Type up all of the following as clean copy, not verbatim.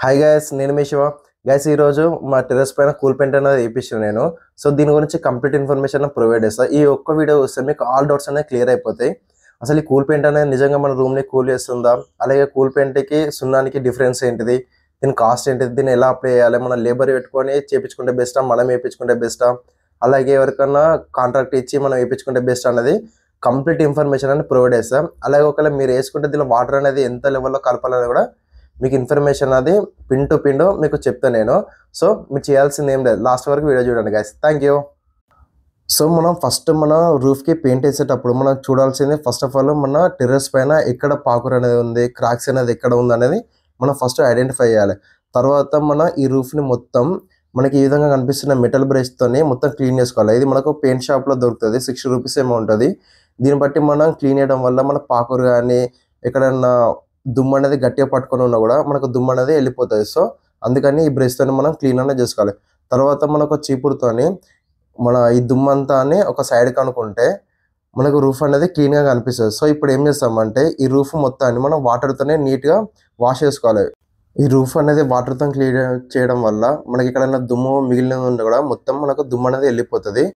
Hi guys, నేను మీ Shiva. Guys, ఈరోజు మా టెర్రస్ పైన కూల్ పెయింట్ అనేది వేయించాను నేను. సో దీని గురించి కంప్లీట్ ఇన్ఫర్మేషన్ ప్రొవైడ్ చేస్తాను. ఈ ఒక్క వీడియో వస్తే మీకు ఆల్ డౌట్స్ అనేవి క్లియర్ అయిపోతాయి. అసలు ఈ కూల్ పెయింట్ అనేది నిజంగా మన రూమ్ని కూల్ చేస్తుందా, అలాగే కూల్ పెయింట్కి సున్నానికి డిఫరెన్స్ ఏంటిది, దీని కాస్ట్ ఏంటిది, దీన్ని ఎలా అప్లై చేయాలి, మన లేబర్ పెట్టుకొని చేయించుకుంటే బెస్టా, మనం వేయించుకుంటే బెస్టా, అలాగే ఎవరికన్నా కాంట్రాక్ట్ ఇచ్చి మనం వేయించుకుంటే బెస్ట్ అనేది కంప్లీట్ ఇన్ఫర్మేషన్ అనేది ప్రొవైడ్ చేస్తాం. అలాగే ఒకవేళ మీరు వేసుకుంటే దీనిలో వాటర్ అనేది ఎంత లెవెల్లో కలపాలని కూడా మీకు ఇన్ఫర్మేషన్ అది పిన్ టు పిన్ మీకు చెప్తాను నేను. సో మీరు చేయాల్సింది ఏం లేదు, లాస్ట్ వరకు వీడియో చూడండి గైస్. Thank you. సో మనం ఫస్ట్ మన రూఫ్కి పెయింట్ వేసేటప్పుడు మనం చూడాల్సింది ఫస్ట్ ఆఫ్ ఆల్ మన టెర్రస్ పైన ఎక్కడ పాకురు అనేది ఉంది, క్రాక్స్ అనేది ఎక్కడ ఉంది అనేది మనం ఫస్ట్ ఐడెంటిఫై చేయాలి. తర్వాత మన ఈ రూఫ్ని మొత్తం మనకి ఈ విధంగా కనిపిస్తున్న మెటల్ బ్రష్తోని మొత్తం క్లీన్ చేసుకోవాలి. ఇది మనకు పెయింట్ షాప్లో దొరుకుతుంది, 60 రూపీస్ ఏమో ఉంటుంది. దీన్ని బట్టి మనం క్లీన్ చేయడం వల్ల మన పాకురు కానీ ఎక్కడన్నా దుమ్ము అనేది గట్టిగా పట్టుకొని ఉన్నా కూడా మనకు దుమ్ము అనేది వెళ్ళిపోతుంది. సో అందుకని ఈ బ్రష్తో మనం క్లీన్ అనేది చేసుకోవాలి. తర్వాత మనకు చీపుడుతోని మన ఈ దుమ్ము అంతా అని ఒక సైడ్కి అనుకుంటే మనకు రూఫ్ అనేది క్లీన్గా కనిపిస్తుంది. సో ఇప్పుడు ఏం చేస్తామంటే ఈ రూఫ్ మొత్తాన్ని మనం వాటర్తోనే నీట్గా వాష్ చేసుకోవాలి. ఈ రూఫ్ అనేది వాటర్తో క్లీన్ చేయడం వల్ల మనకి ఎక్కడైనా దుమ్ము మిగిలినది ఉంటే కూడా మొత్తం మనకు దుమ్ము అనేది వెళ్ళిపోతుంది.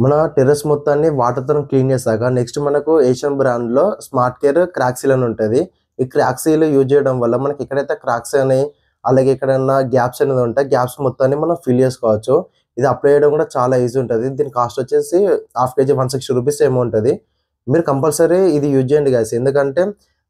మన టెర్రస్ మొత్తాన్ని వాటర్తో క్లీన్ చేశాక నెక్స్ట్ మనకు ఏషియన్ బ్రాండ్లో స్మార్ట్ కేర్ క్రాక్ సీల్ అని ఉంటుంది. ఈ క్రాక్ సీల్ యూజ్ చేయడం వల్ల మనకి ఎక్కడైతే క్రాక్స్ అని అలాగే ఎక్కడైనా గ్యాప్స్ అనేది ఉంటాయి, గ్యాప్స్ మొత్తాన్ని మనం ఫిల్ చేసుకోవచ్చు. ఇది అప్లై చేయడం కూడా చాలా ఈజీ ఉంటుంది. దీని కాస్ట్ వచ్చేసి హాఫ్ కేజీ 160 రూపీస్ ఏమో ఉంటుంది. మీరు కంపల్సరీ ఇది యూజ్ చేయండి గైస్, ఎందుకంటే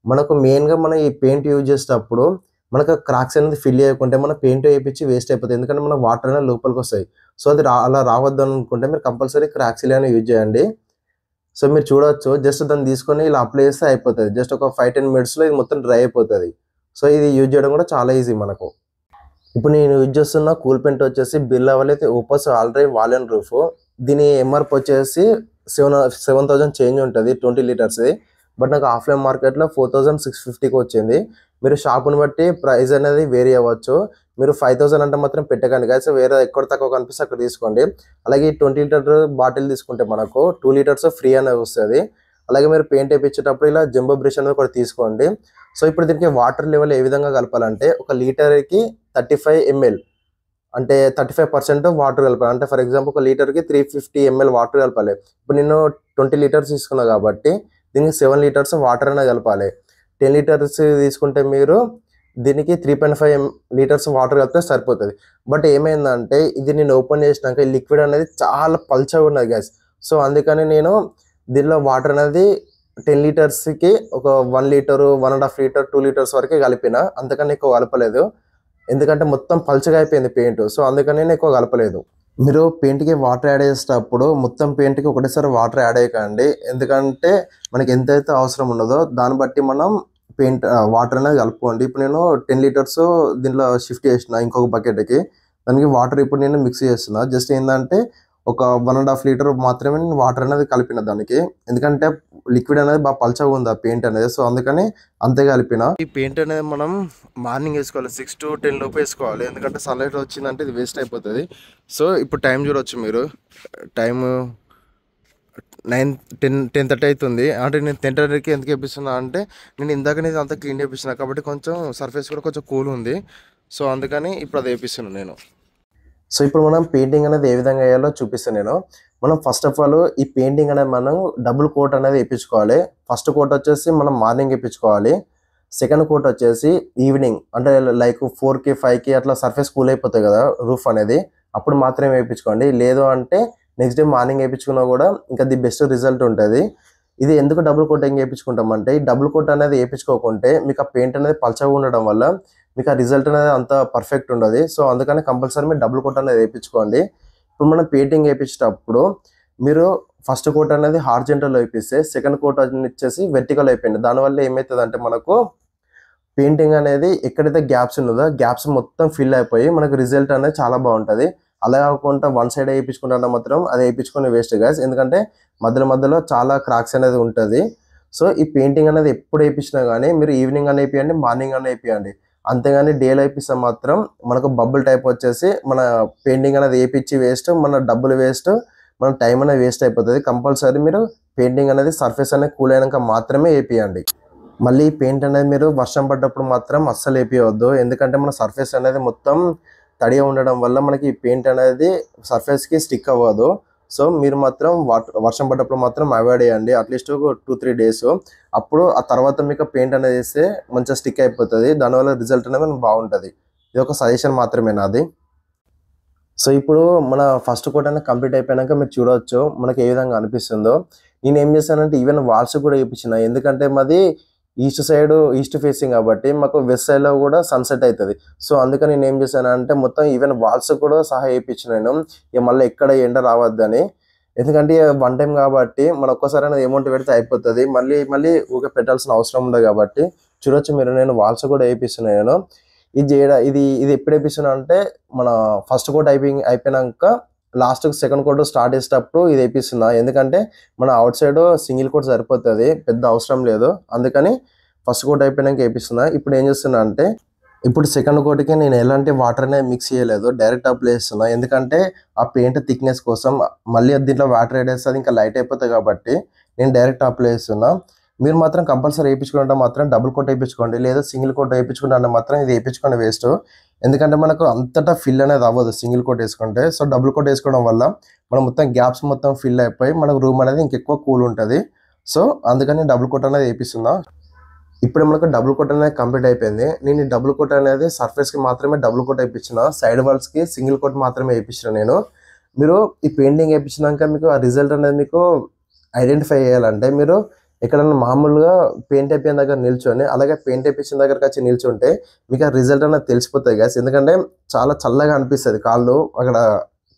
మనకు మెయిన్గా మనం ఈ పెయింట్ యూజ్ చేసేటప్పుడు మనకు క్రాక్స్ అనేది ఫిల్ చేయకుంటే మన పెయింట్ వేయించి వేస్ట్ అయిపోతుంది, ఎందుకంటే మన వాటర్ అనేది లోపలికి వస్తాయి. సో అది అలా రావద్దు అనుకుంటే మీరు కంపల్సరీ క్రాక్ సీల్ అనేది యూజ్ చేయండి. సో మీరు చూడవచ్చు, జస్ట్ దాన్ని తీసుకొని ఇలా అప్లై చేస్తే అయిపోతుంది. జస్ట్ ఒక 5-10 మినిట్స్లో ఇది మొత్తం డ్రై అయిపోతుంది. సో ఇది యూజ్ చేయడం కూడా చాలా ఈజీ మనకు. ఇప్పుడు నేను యూజ్ చేస్తున్న కూల్ పెయింట్ వచ్చేసి బిర్లా వాళ్ళైతే ఓపస్ ఆల్రెడీ వాలెన్ రూఫ్. దీని ఎంఆర్పి వచ్చేసి 7,000 చేంజ్ ఉంటుంది, 20 లీటర్స్ది. బట్ నాకు ఆఫ్లైన్ మార్కెట్లో 4,650కి వచ్చింది. మీరు షాప్ని బట్టి ప్రైస్ అనేది వేరీ అవ్వచ్చు. మీరు 5,000 అంటే మాత్రం పెట్టకండి గైస్, వేరే ఎక్కడ తక్కువ కనిపిస్తే అక్కడ తీసుకోండి. అలాగే 20 లీటర్ బాటిల్ తీసుకుంటే మనకు 2 లీటర్స్ ఫ్రీ అనేది వస్తుంది. అలాగే మీరు పెయింట్ వేయించేటప్పుడు ఇలా జంబో బ్రష్ అనేది కూడా తీసుకోండి. సో ఇప్పుడు దీనికి వాటర్ లెవెల్ ఏ విధంగా కలపాలంటే ఒక లీటర్కి 35 ml అంటే 35% వాటర్ కలపాలి. అంటే ఫర్ ఎగ్జాంపుల్ ఒక లీటర్కి 350 ml వాటర్ కలపాలి. ఇప్పుడు నేను 20 లీటర్స్ తీసుకున్నా కాబట్టి దీనికి 7 లీటర్స్ వాటర్ అనేది కలపాలి. 10 లీటర్స్ తీసుకుంటే మీరు దీనికి 3.5 లీటర్స్ వాటర్ కలిపితే సరిపోతుంది. బట్ ఏమైందంటే ఇది నేను ఓపెన్ చేసినాక ఈ లిక్విడ్ అనేది చాలా పల్చగా ఉన్నది గ్యాస్. సో అందుకని నేను దీనిలో వాటర్ అనేది 10 లీటర్స్కి ఒక 1 లీటరు, 1.5 లీటర్, 2 లీటర్స్ వరకే కలిపిన, అంతకన్నా ఎక్కువ కలపలేదు. ఎందుకంటే మొత్తం పల్చగా అయిపోయింది పెయింట్. సో అందుకని నేను ఎక్కువ కలపలేదు. మీరు పెయింట్కి వాటర్ యాడ్ చేసేటప్పుడు మొత్తం పెయింట్కి ఒకటేసారి వాటర్ యాడ్ అయ్యకండి, ఎందుకంటే మనకి ఎంతైతే అవసరం ఉన్నదో దాన్ని బట్టి మనం పెయింట్ వాటర్ అనేది కలుపుకోండి. ఇప్పుడు నేను 10 లీటర్స్ దీంట్లో షిఫ్ట్ చేసిన ఇంకొక బకెట్కి, దానికి వాటర్ ఇప్పుడు నేను మిక్స్ చేస్తున్నా. జస్ట్ ఏంటంటే ఒక 1.5 లీటర్ మాత్రమే నేను వాటర్ అనేది కలిపిన దానికి, ఎందుకంటే లిక్విడ్ అనేది బాగా పల్చగా ఉంది ఆ పెయింట్ అనేది. సో అందుకని అంతే కలిపిన. ఈ పెయింట్ అనేది మనం మార్నింగ్ వేసుకోవాలి, 6 to 10 లోపు వేసుకోవాలి, ఎందుకంటే సన్లైట్ వచ్చిందంటే ఇది వేస్ట్ అయిపోతుంది. సో ఇప్పుడు టైం చూడవచ్చు మీరు, టైము 10:30 అవుతుంది. అంటే నేను 10:30కి ఎందుకు వేపిస్తున్నా అంటే నేను ఇందాకనే అంతా క్లీన్ చేపిస్తున్నా కాబట్టి కొంచెం సర్ఫేస్ కూడా కొంచెం కూల్ ఉంది. సో అందుకని ఇప్పుడు అది వేపిస్తున్నాను నేను. సో ఇప్పుడు మనం పెయింటింగ్ అనేది ఏ విధంగా వేయాలో చూపిస్తాను నేను. మనం ఫస్ట్ ఆఫ్ ఆల్ ఈ పెయింటింగ్ అనేది మనం డబుల్ కోట్ అనేది వేయించుకోవాలి. ఫస్ట్ కోట్ వచ్చేసి మనం మార్నింగ్ వేయించుకోవాలి. సెకండ్ కోట్ వచ్చేసి ఈవినింగ్, అంటే లైక్ 4కి 5కి అట్లా సర్ఫేస్ కూల్ అయిపోతుంది కదా రూఫ్ అనేది, అప్పుడు మాత్రమే వేయించుకోండి. లేదు అంటే నెక్స్ట్ డే మార్నింగ్ వేయించుకున్నా కూడా ఇంకా ది బెస్ట్ రిజల్ట్ ఉంటుంది. ఇది ఎందుకు డబుల్ కోటింగ్ వేయించుకుంటామంటే ఈ డబుల్ కోట్ అనేది వేయించుకోకుంటే మీకు ఆ పెయింట్ అనేది పల్చగా ఉండడం వల్ల మీకు ఆ రిజల్ట్ అనేది అంత పర్ఫెక్ట్ ఉండదు. సో అందుకని కంపల్సరీ మీరు డబుల్ కోట్ అనేది వేయించుకోండి. ఇప్పుడు మనం పెయింటింగ్ వేయించేటప్పుడు మీరు ఫస్ట్ కోట్ అనేది హార్జెంటల్ వేపిస్తే సెకండ్ కోట్ వచ్చేసి వెర్టికల్ అయిపోయింది. దానివల్ల ఏమవుతుంది అంటే మనకు పెయింటింగ్ అనేది ఎక్కడైతే గ్యాప్స్ ఉన్నదో గ్యాప్స్ మొత్తం ఫిల్ అయిపోయి మనకు రిజల్ట్ అనేది చాలా బాగుంటుంది. అలా కాకుండా వన్ సైడ్ వేయించుకుంటే మాత్రం అది వేయించుకొని వేస్ట్ గాయస్, ఎందుకంటే మధ్యలో చాలా క్రాక్స్ అనేది ఉంటుంది. సో ఈ పెయింటింగ్ అనేది ఎప్పుడు వేయించినా కానీ మీరు ఈవినింగ్ అని వేపియండి, మార్నింగ్ అని వేపియండి. అంతేగాని డేలో వేపిస్తే మాత్రం మనకు బబుల్ టైప్ వచ్చేసి మన పెయింటింగ్ అనేది వేయించి వేస్ట్, మన డబ్బులు వేస్ట్, మన టైం అనేది వేస్ట్ అయిపోతుంది. కంపల్సరీ మీరు పెయింటింగ్ అనేది సర్ఫేస్ అనేది కూల్ అయినాక మాత్రమే వేపియండి. మళ్ళీ పెయింట్ అనేది మీరు వర్షం పడ్డప్పుడు మాత్రం అస్సలు వేపియవద్దు, ఎందుకంటే మన సర్ఫేస్ అనేది మొత్తం తడిగా ఉండడం వల్ల మనకి పెయింట్ అనేది సర్ఫేస్కి స్టిక్ అవ్వదు. సో మీరు మాత్రం వర్షం పడ్డప్పుడు మాత్రం అవాయిడ్ చేయండి అట్లీస్ట్ 2-3 డేస్. అప్పుడు ఆ తర్వాత మీకు పెయింట్ అనేది వేస్తే మంచిగా స్టిక్ అయిపోతుంది, దానివల్ల రిజల్ట్ అనేది బాగుంటుంది. ఇది ఒక సజెషన్ మాత్రమే నాది. సో ఇప్పుడు మన ఫస్ట్ కోట్ అనేది కంప్లీట్ అయిపోయాక మీరు చూడవచ్చు మనకి ఏ విధంగా అనిపిస్తుందో. నేను ఏం చేశానంటే ఈవెన్ వాల్స్ కూడా వేయించిన, ఎందుకంటే మాది ఈస్ట్ ఫేసింగ్ కాబట్టి మాకు వెస్ట్ సైడ్లో కూడా సన్సెట్ అవుతుంది. సో అందుకని నేను ఏం చేశానంటే మొత్తం ఈవెన్ వాల్స్ కూడా సహా వేయించినాను, ఇక మళ్ళీ ఎక్కడ ఎండ రావద్దని. ఎందుకంటే వన్ టైం కాబట్టి మనం ఒక్కసారి అనేది అమౌంట్ పెడితే అయిపోతుంది, మళ్ళీ మళ్ళీ ఊరికే పెట్టాల్సిన అవసరం ఉండదు కాబట్టి. చూడొచ్చు మీరు, నేను వాల్స్ కూడా వేయిస్తున్నాను. ఇది ఎప్పుడు వేపిస్తున్నా అంటే మన ఫస్ట్ కోట్ అయిపోయినాక లాస్ట్ సెకండ్ కోట్ స్టార్ట్ చేసేటప్పుడు ఇది వేపిస్తున్నా, ఎందుకంటే మన అవుట్ సైడ్ సింగిల్ కోట్ సరిపోతుంది, పెద్ద అవసరం లేదు. అందుకని ఫస్ట్ కోట్ అయిపోయినాక వేపిస్తున్నా. ఇప్పుడు ఏం చేస్తున్నా అంటే ఇప్పుడు సెకండ్ కోట్కి నేను ఎలాంటి వాటర్ అనేది మిక్స్ చేయలేదు, డైరెక్ట్ అప్లై చేస్తున్నా, ఎందుకంటే ఆ పెయింట్ థిక్నెస్ కోసం. మళ్ళీ దీంట్లో వాటర్ యాడ్ చేస్తే అది ఇంకా లైట్ అయిపోతుంది కాబట్టి నేను డైరెక్ట్ అప్లై చేస్తున్నా. మీరు మాత్రం కంపల్సరీ వేయించుకుంటే మాత్రం డబుల్ కోట్ వేయించుకోండి, లేదా సింగిల్ కోట్ వేయించుకుంటే మాత్రం ఇది వేయించుకోండి వేస్ట్, ఎందుకంటే మనకు అంతటా ఫిల్ అనేది అవ్వదు సింగిల్ కోట్ వేసుకుంటే. సో డబుల్ కోట్ వేసుకోవడం వల్ల మనం మొత్తం గ్యాప్స్ మొత్తం ఫిల్ అయిపోయి మనకు రూమ్ అనేది ఇంకెక్కువ కూల్ ఉంటుంది. సో అందుకని డబుల్ కోట్ అనేది వేపిస్తున్నా. ఇప్పుడు మనకు డబుల్ కోట్ అనేది కంప్లీట్ అయిపోయింది. నేను ఈ డబుల్ కోట్ అనేది సర్ఫేస్కి మాత్రమే డబుల్ కోట్ వేయించిన, సైడ్ వాల్స్కి సింగిల్ కోట్ మాత్రమే వేయించిన నేను. మీరు ఈ పెయింటింగ్ వేయించినాక మీకు ఆ రిజల్ట్ అనేది మీకు ఐడెంటిఫై చేయాలంటే మీరు ఎక్కడన్నా మామూలుగా పెయింట్ అయిపోయిన దగ్గర నిల్చొని అలాగే పెయింట్ అయిపోయిన దగ్గరకు వచ్చి నిల్చుంటే మీకు ఆ రిజల్ట్ అనేది తెలిసిపోతాయి గ్యాస్, ఎందుకంటే చాలా చల్లగా అనిపిస్తుంది అక్కడ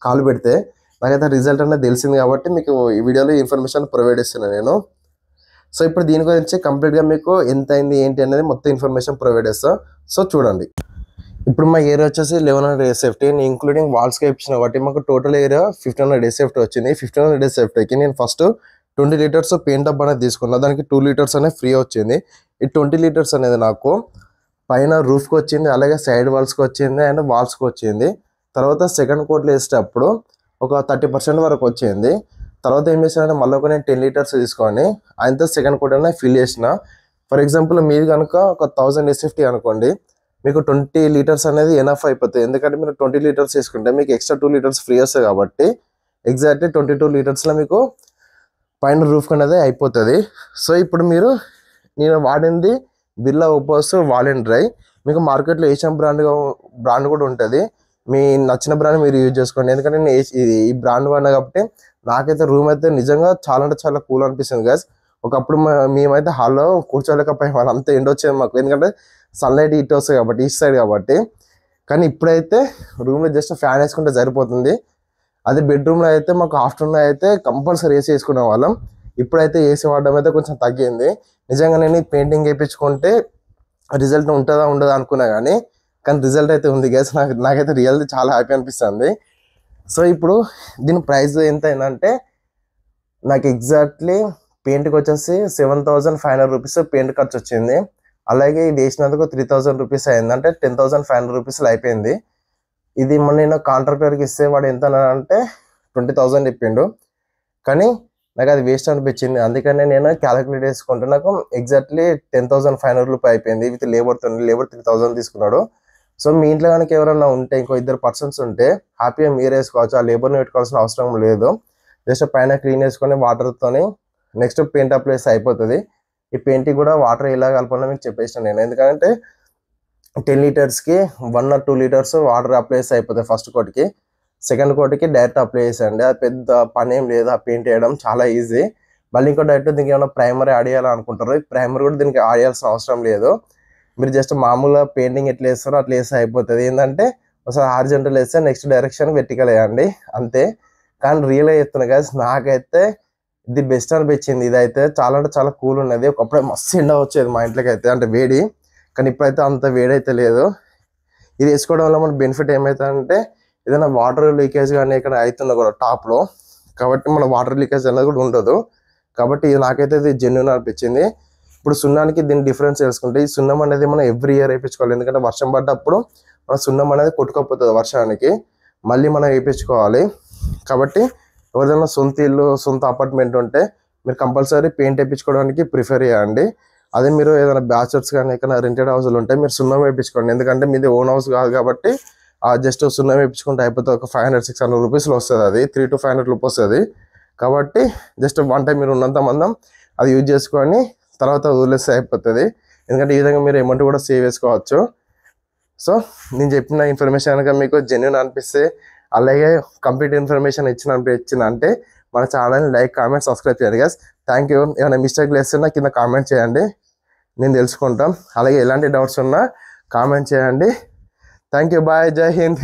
కాళ్ళు పెడితే. నాకైతే రిజల్ట్ అనేది తెలిసింది కాబట్టి మీకు ఈ వీడియోలో ఇన్ఫర్మేషన్ ప్రొవైడ్ చేస్తున్నాను నేను. సో ఇప్పుడు దీని గురించి కంప్లీట్గా మీకు ఎంత అయింది ఏంటి అనేది మొత్తం ఇన్ఫర్మేషన్ ప్రొవైడ్ చేస్తా. సో చూడండి, ఇప్పుడు మా ఏరియా వచ్చేసి 1100 ASFT, నేను ఇంక్లూడింగ్ వాల్స్కి ఇచ్చిన కాబట్టి మాకు టోటల్ ఏరియా 1500 ASFT వచ్చింది. 1500 ASFTకి నేను ఫస్ట్ 20 లీటర్స్ పెయింట్ డబ్బా అనేది తీసుకున్నా, దానికి 2 లీటర్స్ అనేది ఫ్రీ వచ్చింది. ఈ 20 లీటర్స్ అనేది నాకు పైన రూఫ్కి వచ్చింది, అలాగే సైడ్ వాల్స్కి వచ్చింది అండ్ వాల్స్కి వచ్చింది. తర్వాత సెకండ్ కోట్లో వేసేటప్పుడు ఒక 30% వరకు వచ్చింది. తర్వాత ఏం చేశానంటే మళ్ళీ ఒక నేను 10 లీటర్స్ తీసుకొని ఆయనతో సెకండ్ కోట్ అనేది ఫిల్ చేసిన. ఫర్ ఎగ్జాంపుల్ మీది కనుక ఒక 1000 ASFT అనుకోండి, మీకు 20 లీటర్స్ అనేది ఎనఫ్ అయిపోతుంది, ఎందుకంటే మీరు 20 లీటర్స్ తీసుకుంటే మీకు ఎక్స్ట్రా 2 లీటర్స్ ఫ్రీ వస్తాయి కాబట్టి ఎగ్జాక్ట్లీ 22 లీటర్స్లో మీకు పైన రూఫ్ అనేది అయిపోతుంది. సో ఇప్పుడు నేను వాడింది బిర్లా ఓపోస్ వాల్ అండ్ డ్రై. మీకు మార్కెట్లో ఏషియన్ బ్రాండ్ కూడా ఉంటుంది, మీ నచ్చిన బ్రాండ్ మీరు యూజ్ చేసుకోండి, ఎందుకంటే నేను ఈ బ్రాండ్ వాడినా కాబట్టి నాకైతే రూమ్ అయితే నిజంగా చాలా అంటే చాలా కూల్ అనిపిస్తుంది గ్యాస్. ఒకప్పుడు మేమైతే హాల్లో కూర్చోలేకపోయాం, అంత ఎండ వచ్చేది మాకు, ఎందుకంటే సన్లైట్ ఇటు వస్తుంది కాబట్టి ఈస్ట్ సైడ్ కాబట్టి. కానీ ఇప్పుడైతే రూమ్లో జస్ట్ ఫ్యాన్ వేసుకుంటే సరిపోతుంది. అదే బెడ్రూమ్లో అయితే మాకు ఆఫ్టర్నూన్ అయితే కంపల్సరీ ఏసీ వేసుకునే వాళ్ళం, ఇప్పుడైతే ఏసీ వాడడం అయితే కొంచెం తగ్గింది. నిజంగా నేను పెయింటింగ్ వేయించుకుంటే రిజల్ట్ ఉంటుందా ఉండదా అనుకున్నా కానీ రిజల్ట్ అయితే ఉంది గ్యాస్. నాకైతే రియల్ చాలా హ్యాపీ అనిపిస్తుంది. సో ఇప్పుడు దీని ప్రైస్ ఎంత అయిందంటే నాకు ఎగ్జాక్ట్లీ పెయింట్కి వచ్చేసి 7500 రూపీస్ పెయింట్ ఖర్చు వచ్చింది. అలాగే ఇది వేసినందుకు 3000 రూపీస్ అయింది, అంటే 10500 రూపీస్లో అయిపోయింది. ఇది మొన్న నేను కాంట్రాక్టర్కి ఇస్తే వాడు ఎంత అంటే 20,000 చెప్పిండు, కానీ నాకు అది వేస్ట్ అనిపించింది. అందుకనే నేను క్యాలిక్యులేట్ చేసుకుంటే నాకు ఎగ్జాక్ట్లీ 10,500 రూపాయలు అయిపోయింది విత్ లేబర్ 3000 తీసుకున్నాడు. సో మీ ఇంట్లో కనుక ఎవరైనా ఉంటే ఇంకో 2 పర్సన్స్ ఉంటే హ్యాపీగా మీరు వేసుకోవచ్చు, ఆ లేబర్ని పెట్టుకోవాల్సిన అవసరం లేదు. జస్ట్ పైన క్లీన్ చేసుకొని వాటర్తోని నెక్స్ట్ పెయింట్ అప్లై చేస్తే అయిపోతుంది. ఈ పెయింట్కి కూడా వాటర్ ఎలా కలపాలో మీకు చెప్పేసాను నేను, ఎందుకంటే 10 లీటర్స్కి 1 or 2 లీటర్స్ వాటర్ అప్లై చేస్తే అయిపోతాయి ఫస్ట్ కోట్కి. సెకండ్ కోట్కి డైరెక్ట్ అప్లై చేసేయండి, అది పెద్ద పని ఏం లేదు, ఆ పెయింట్ వేయడం చాలా ఈజీ. మళ్ళీ ఇంకో డైరెక్ట్ దీనికి ఏమైనా ప్రైమర్ యాడ్ చేయాలనుకుంటారు, ఈ ప్రైమర్ కూడా దీనికి యాడ్ చేయాల్సిన అవసరం లేదు. మీరు జస్ట్ మామూలుగా పెయింటింగ్ ఎట్లా వేస్తారో అట్లా వేస్తే అయిపోతుంది. ఏంటంటే ఒకసారి హారిజంటల్ వేస్తే నెక్స్ట్ డైరెక్షన్ వెర్టికల్ వేయండి అంతే. కానీ రియల్గా చెప్తున్నా గైస్, నాకైతే ఇది బెస్ట్ అనిపించింది. ఇదైతే చాలా అంటే చాలా కూల్ ఉన్నది. ఒకప్పుడే మస్తు ఎండ వచ్చేది మా ఇంట్లోకి అయితే, అంటే వేడి, కానీ ఇప్పుడైతే అంత వేడి అయితే లేదు. ఇది వేసుకోవడం వల్ల మన బెనిఫిట్ ఏమవుతుందంటే ఏదైనా వాటర్ లీకేజ్ కానీ ఇక్కడ అవుతుంది కూడా టాప్లో, కాబట్టి మన వాటర్ లీకేజ్ అనేది కూడా ఉండదు. కాబట్టి ఇది నాకైతే ఇది జెన్యూన్ అనిపించింది. ఇప్పుడు సున్నానికి దీని డిఫరెన్స్ తెలుసుకుంటే, ఈ సున్నం అనేది మనం ఎవ్రీ ఇయర్ వేయించుకోవాలి, ఎందుకంటే వర్షం పడ్డప్పుడు మన సున్నం అనేది కొట్టుకపోతుంది వర్షానికి, మళ్ళీ మనం వేయించుకోవాలి. కాబట్టి ఎవరిదైనా సొంత ఇల్లు సొంత అపార్ట్మెంట్ ఉంటే మీరు కంపల్సరీ పెయింట్ వేయించుకోవడానికి ప్రిఫర్ చేయండి. అదే మీరు ఏదైనా బ్యాచులర్స్ కానీ ఎక్కడ రెంటెడ్ హౌస్లు ఉంటే మీరు సున్నం వేయించుకోండి, ఎందుకంటే మీది ఓన్ హౌస్ కాదు కాబట్టి జస్ట్ సున్నం వేయించుకుంటే అయిపోతే ఒక 500-600 రూపీస్లో వస్తుంది, అది 300 to 500 రూపీస్ వస్తుంది. కాబట్టి జస్ట్ వన్ టైం మీరు ఉన్నంత మందం అది యూజ్ చేసుకొని తర్వాత వదిలేస్తే అయిపోతుంది, ఎందుకంటే ఈ విధంగా మీరు అమౌంట్ కూడా సేవ్ చేసుకోవచ్చు. సో నేను చెప్పిన ఇన్ఫర్మేషన్ కనుక మీకు జెన్యూన్ అనిపిస్తే, అలాగే కంప్లీట్ ఇన్ఫర్మేషన్ ఇచ్చిన అంటే మన ఛానల్ని లైక్, కామెంట్, సబ్స్క్రైబ్ చేయండి గైస్. Thank you. ఏమైనా మిస్టేక్ లేస్తున్నా కింద కామెంట్ చేయండి, నేను తెలుసుకుంటాం. అలాగే ఎలాంటి డౌట్స్ ఉన్నా కామెంట్ చేయండి. Thank you. బాయ్. జై హింద్.